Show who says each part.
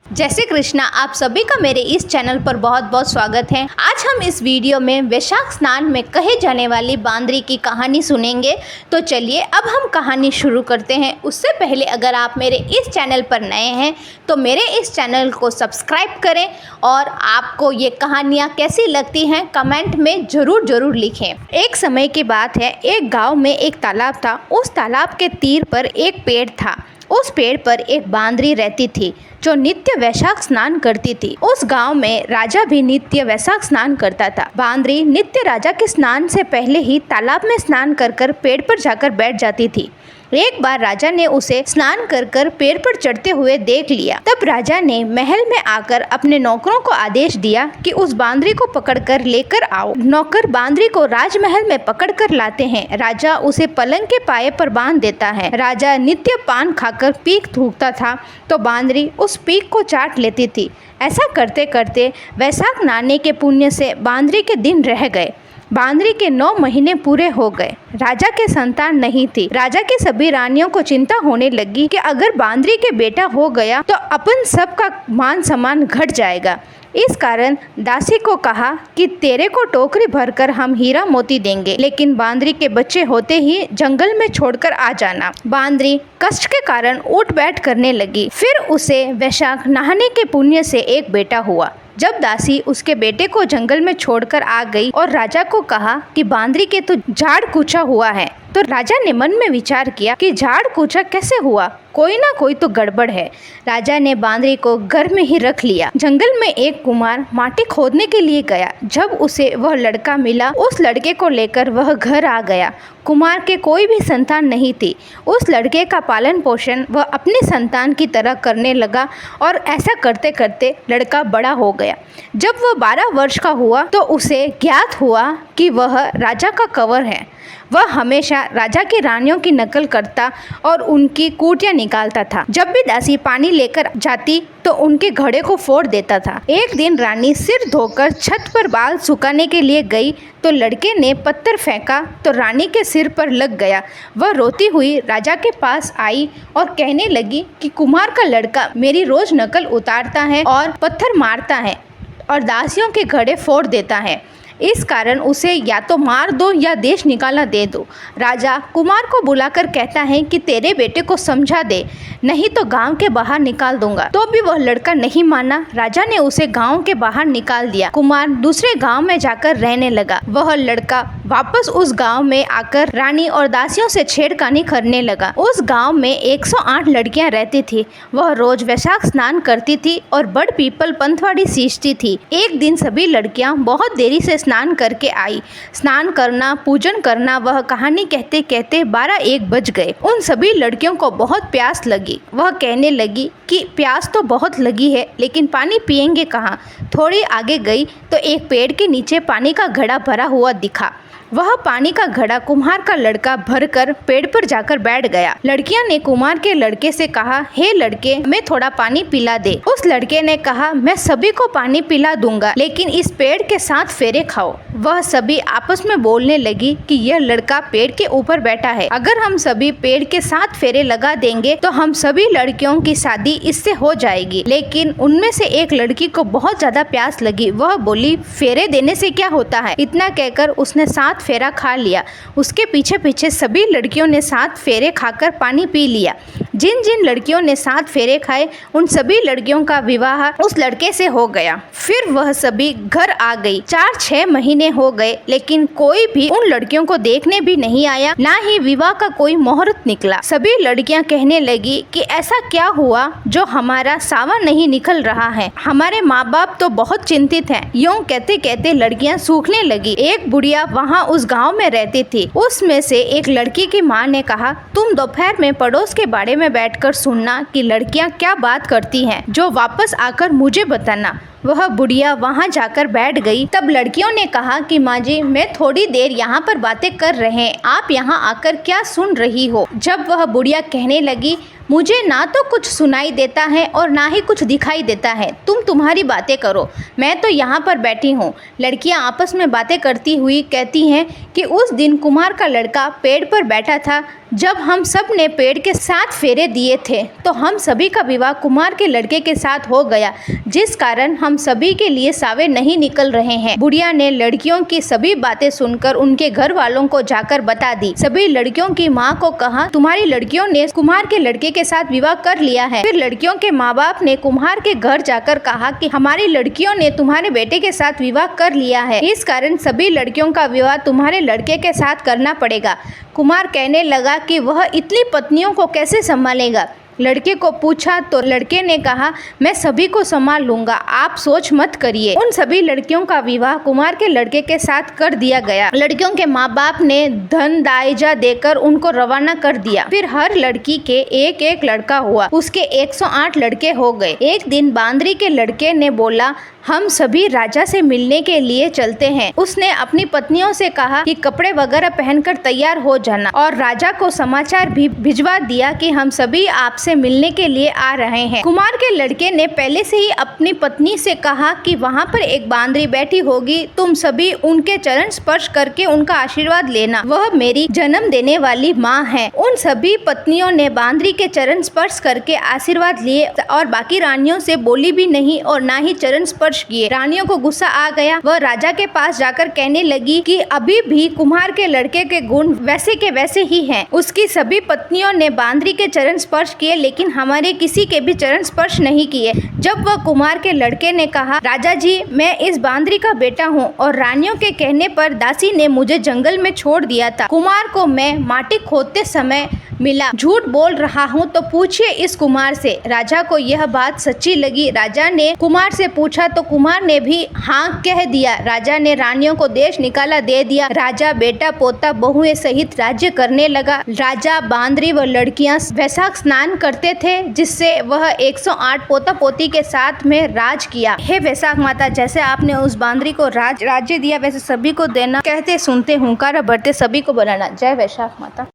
Speaker 1: जय श्री कृष्णा। आप सभी का मेरे इस चैनल पर बहुत बहुत स्वागत है। आज हम इस वीडियो में वैशाख स्नान में कहे जाने वाली बांदरी की कहानी सुनेंगे। तो चलिए अब हम कहानी शुरू करते हैं। उससे पहले अगर आप मेरे इस चैनल पर नए हैं तो मेरे इस चैनल को सब्सक्राइब करें और आपको ये कहानियाँ कैसी लगती हैं कमेंट में ज़रूर लिखें। एक समय की बात है, एक गाँव में एक तालाब था। उस तालाब के तीर पर एक पेड़ था। उस पेड़ पर एक बांदरी रहती थी जो नित्य वैशाख स्नान करती थी। उस गांव में राजा भी नित्य वैशाख स्नान करता था। बांदरी नित्य राजा के स्नान से पहले ही तालाब में स्नान कर पेड़ पर जाकर बैठ जाती थी। एक बार राजा ने उसे स्नान कर पेड़ पर चढ़ते हुए देख लिया। तब राजा ने महल में आकर अपने नौकरों को आदेश दिया कि उस बांदरी को पकड़कर लेकर आओ। नौकर बांदरी को राजमहल में पकड़कर लाते हैं। राजा उसे पलंग के पाए पर बांध देता है। राजा नित्य पान खाकर पीक थूकता था तो बांदरी उस पीक को चाट लेती थी। ऐसा करते करते वैशाख नहाने के पुण्य से बांदरी के दिन रह गए। बांदरी के 9 महीने पूरे हो गए। राजा के संतान नहीं थी। राजा की सभी रानियों को चिंता होने लगी कि अगर बांदरी के बेटा हो गया तो अपन सबका मान सम्मान घट जाएगा। इस कारण दासी को कहा कि तेरे को टोकरी भरकर हम हीरा मोती देंगे, लेकिन बांदरी के बच्चे होते ही जंगल में छोड़कर आ जाना। बांदरी कष्ट के कारण उठ बैठ करने लगी। फिर उसे वैशाख नहाने के पुण्य से एक बेटा हुआ। जब दासी उसके बेटे को जंगल में छोड़कर आ गई और राजा को कहा कि बांदरी के तो झाड़ कूचा हुआ है, तो राजा ने मन में विचार किया कि झाड़ कूचा कैसे हुआ, कोई ना कोई तो गड़बड़ है। राजा ने बांदरी को घर में ही रख लिया। जंगल में एक कुम्हार माटी खोदने के लिए गया। जब उसे वह लड़का मिला, उस लड़के को लेकर वह घर आ गया। कुम्हार के कोई भी संतान नहीं थी। उस लड़के का पालन पोषण वह अपनी संतान की तरह करने लगा और ऐसा करते करते लड़का बड़ा हो गया। जब वह 12 वर्ष का हुआ तो उसे ज्ञात हुआ कि वह राजा का कंवर है। वह हमेशा राजा की रानियों की नकल करता और उनकी कूटियाँ निकालता था। जब भी दासी पानी लेकर जाती तो उनके घड़े को फोड़ देता था। एक दिन रानी सिर धोकर छत पर बाल सुखाने के लिए गई तो लड़के ने पत्थर फेंका तो रानी के सिर पर लग गया। वह रोती हुई राजा के पास आई और कहने लगी कि कुम्हार का लड़का मेरी रोज नकल उतारता है और पत्थर मारता है और दासियों के घड़े फोड़ देता है। इस कारण उसे या तो मार दो या देश निकाला दे दो। राजा कुमार को बुलाकर कहता है कि तेरे बेटे को समझा दे, नहीं तो गांव के बाहर निकाल दूंगा। तो भी वह लड़का नहीं माना। राजा ने उसे गांव के बाहर निकाल दिया। कुमार दूसरे गांव में जाकर रहने लगा। वह लड़का वापस उस गांव में आकर रानी और दासियों से छेड़खानी करने लगा। उस गांव में 108 लड़कियां रहती थी। वह रोज वैशाख स्नान करती थी और बड़ पीपल पंथवाड़ी सींचती थी। एक दिन सभी लड़कियां बहुत देरी से स्नान करके आई। स्नान करना, पूजन करना, वह कहानी कहते कहते 12-1 बज गए। उन सभी लड़कियों को बहुत प्यास लगी। वह कहने लगी कि प्यास तो बहुत लगी है, लेकिन पानी पिएंगे कहाँ। थोड़ी आगे गई तो एक पेड़ के नीचे पानी का घड़ा भरा हुआ दिखा। वह पानी का घड़ा कुम्हार का लड़का भरकर पेड़ पर जाकर बैठ गया। लड़कियां ने कुम्हार के लड़के से कहा, हे लड़के, हमें थोड़ा पानी पिला दे। उस लड़के ने कहा, मैं सभी को पानी पिला दूंगा, लेकिन इस पेड़ के 7 फेरे खाओ। वह सभी आपस में बोलने लगी कि यह लड़का पेड़ के ऊपर बैठा है। अगर हम सभी पेड़ के 7 फेरे लगा देंगे तो हम सभी लड़कियों की शादी इससे हो जाएगी। लेकिन उनमें से एक लड़की को बहुत ज्यादा प्यास लगी। वह बोली, फेरे देने से क्या होता है। इतना कहकर उसने 7 फेरा खा लिया। उसके पीछे पीछे सभी लड़कियों ने 7 फेरे खाकर पानी पी लिया। जिन जिन लड़कियों ने 7 फेरे खाए उन सभी लड़कियों का विवाह उस लड़के से हो गया। फिर वह सभी घर आ गई। 4-6 महीने हो गए, लेकिन कोई भी उन लड़कियों को देखने भी नहीं आया, ना ही विवाह का कोई मुहूर्त निकला। सभी लड़कियां कहने लगी कि ऐसा क्या हुआ जो हमारा सावन नहीं निकल रहा है। हमारे माँ बाप तो बहुत चिंतित हैं। यूं कहते कहते लड़कियां सूखने लगी। एक बुढ़िया वहाँ उस गांव में रहती थी। उसमें से एक लड़की की माँ ने कहा, तुम दोपहर में पड़ोस के बाड़े में बैठकर सुनना कि लड़कियां क्या बात करती हैं, जो वापस आकर मुझे बताना। वह बुढ़िया वहां जाकर बैठ गई। तब लड़कियों ने कहा कि माँ जी, मैं थोड़ी देर यहाँ पर बातें कर रहे हैं, आप यहाँ आकर क्या सुन रही हो। जब वह बुढ़िया कहने लगी, मुझे ना तो कुछ सुनाई देता है और ना ही कुछ दिखाई देता है। तुम तुम्हारी बातें करो, मैं तो यहाँ पर बैठी हूँ। लड़कियाँ आपस में बातें करती हुई कहती हैं कि उस दिन कुमार का लड़का पेड़ पर बैठा था। जब हम सब ने पेड़ के 7 फेरे दिए थे तो हम सभी का विवाह कुमार के लड़के के साथ हो गया, जिस कारण हम सभी के लिए सावे नहीं निकल रहे हैं। बुढ़िया ने लड़कियों की सभी बातें सुनकर उनके घर वालों को जाकर बता दी। सभी लड़कियों की माँ को कहा, तुम्हारी लड़कियों ने कुमार के लड़के के साथ विवाह कर लिया है। फिर लड़कियों के माँ बाप ने कुम्हार के घर जाकर कहा कि हमारी लड़कियों ने तुम्हारे बेटे के साथ विवाह कर लिया है, इस कारण सभी लड़कियों का विवाह तुम्हारे लड़के के साथ करना पड़ेगा। कुमार कहने लगा कि वह इतनी पत्नियों को कैसे संभालेगा। लड़के को पूछा तो लड़के ने कहा, मैं सभी को संभाल लूंगा, आप सोच मत करिए। उन सभी लड़कियों का विवाह कुमार के लड़के के साथ कर दिया गया। लड़कियों के माँ बाप ने धन दायजा देकर उनको रवाना कर दिया। फिर हर लड़की के एक एक लड़का हुआ। उसके 108 लड़के हो गए। एक दिन बांदरी के लड़के ने बोला, हम सभी राजा से मिलने के लिए चलते हैं। उसने अपनी पत्नियों से कहा कि कपड़े वगैरह पहनकर तैयार हो जाना और राजा को समाचार भी भिजवा दिया कि हम सभी आपसे मिलने के लिए आ रहे हैं। कुमार के लड़के ने पहले से ही अपनी पत्नी से कहा कि वहाँ पर एक बांदरी बैठी होगी, तुम सभी उनके चरण स्पर्श करके उनका आशीर्वाद लेना, वह मेरी जन्म देने वाली माँ है। उन सभी पत्नियों ने बांदरी के चरण स्पर्श करके आशीर्वाद लिए और बाकी रानियों से बोली भी नहीं और ना ही चरण स्पर्श किए। रानियों को गुस्सा आ गया। वह राजा के पास जाकर कहने लगी कि अभी भी कुम्हार के लड़के के गुण वैसे के वैसे ही हैं। उसकी सभी पत्नियों ने बांदरी के चरण स्पर्श किए, लेकिन हमारे किसी के भी चरण स्पर्श नहीं किए। जब वह कुम्हार के लड़के ने कहा, राजा जी, मैं इस बांदरी का बेटा हूँ और रानियों के कहने पर दासी ने मुझे जंगल में छोड़ दिया था। कुम्हार को मैं माटी खोदते समय मिला, झूठ बोल रहा हूँ तो पूछिए इस कुमार से। राजा को यह बात सच्ची लगी। राजा ने कुमार से पूछा तो कुमार ने भी हाँ कह दिया। राजा ने रानियों को देश निकाला दे दिया। राजा बेटा पोता बहुएं सहित राज्य करने लगा। राजा बांदरी व लड़कियां वैशाख स्नान करते थे, जिससे वह 108 पोता पोती के साथ में राज किया। हे वैशाख माता, जैसे आपने उस बांदरी को राज्य दिया वैसे सभी को देना, कहते सुनते हुंकारा भरते सभी को बनाना। जय वैशाख माता।